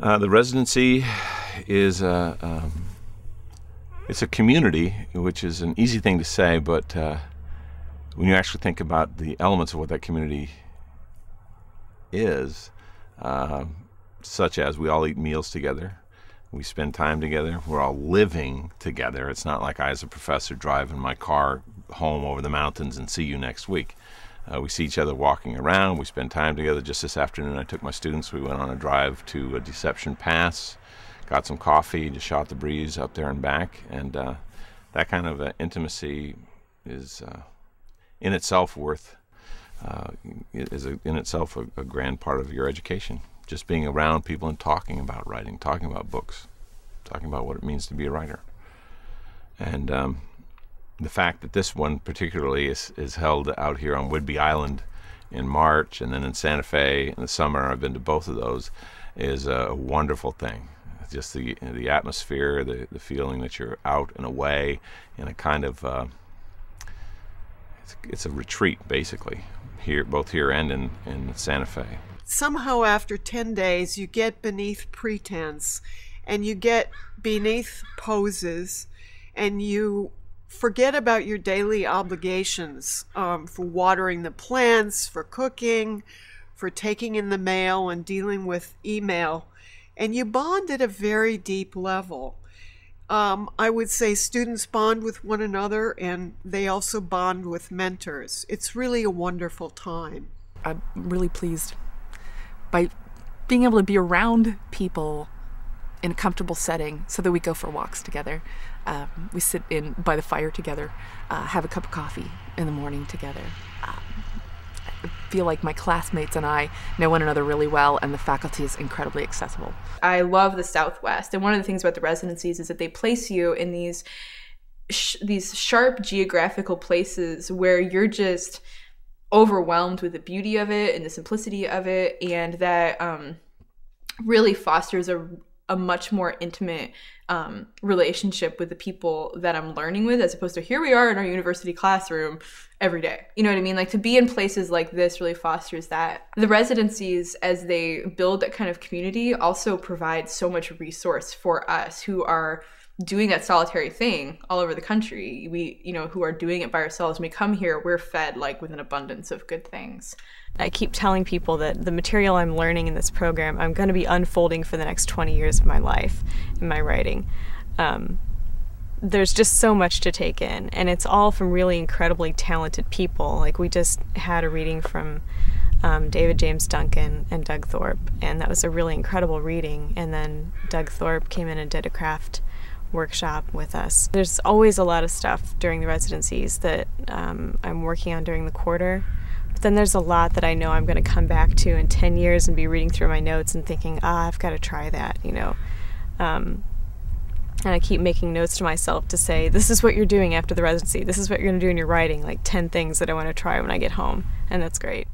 The residency is it's a community, which is an easy thing to say, but when you actually think about the elements of what that community is, such as we all eat meals together, we spend time together, we're all living together. It's not like I, as a professor, drive in my car home over the mountains and see you next week. We see each other walking around, we spend time together. Just this afternoon I took my students, we went on a drive to Deception Pass, got some coffee, just shot the breeze up there and back, and that kind of intimacy is in itself a grand part of your education. Just being around people and talking about writing, talking about books, talking about what it means to be a writer. And the fact that this one particularly is held out here on Whidbey Island in March, and then in Santa Fe in the summer, I've been to both of those, is a wonderful thing. Just the atmosphere, the feeling that you're out and away in a kind of, it's a retreat basically, here, both here and in Santa Fe. Somehow after 10 days you get beneath pretense and you get beneath poses and you forget about your daily obligations for watering the plants, for cooking, for taking in the mail and dealing with email, and you bond at a very deep level. I would say students bond with one another and they also bond with mentors. It's really a wonderful time. I'm really pleased by being able to be around people in a comfortable setting so that we go for walks together. We sit by the fire together, have a cup of coffee in the morning together. I feel like my classmates and I know one another really well, and the faculty is incredibly accessible. I love the Southwest, and one of the things about the residencies is that they place you in these sharp geographical places where you're just overwhelmed with the beauty of it and the simplicity of it, and that really fosters a much more intimate relationship with the people that I'm learning with, as opposed to here we are in our university classroom every day. You know what I mean? Like, to be in places like this really fosters that. The residencies, as they build that kind of community, also provide so much resource for us who are doing that solitary thing all over the country. We, who are doing it by ourselves. When we come here, we're fed like with an abundance of good things. I keep telling people that the material I'm learning in this program, I'm going to be unfolding for the next 20 years of my life in my writing. There's just so much to take in, and it's all from really incredibly talented people. Like, we just had a reading from David James Duncan and Doug Thorpe, and that was a really incredible reading. And then Doug Thorpe came in and did a craft workshop with us. There's always a lot of stuff during the residencies that I'm working on during the quarter. But then there's a lot that I know I'm going to come back to in 10 years and be reading through my notes and thinking, I've got to try that, And I keep making notes to myself to say, this is what you're doing after the residency. This is what you're going to do in your writing, like 10 things that I want to try when I get home. And that's great.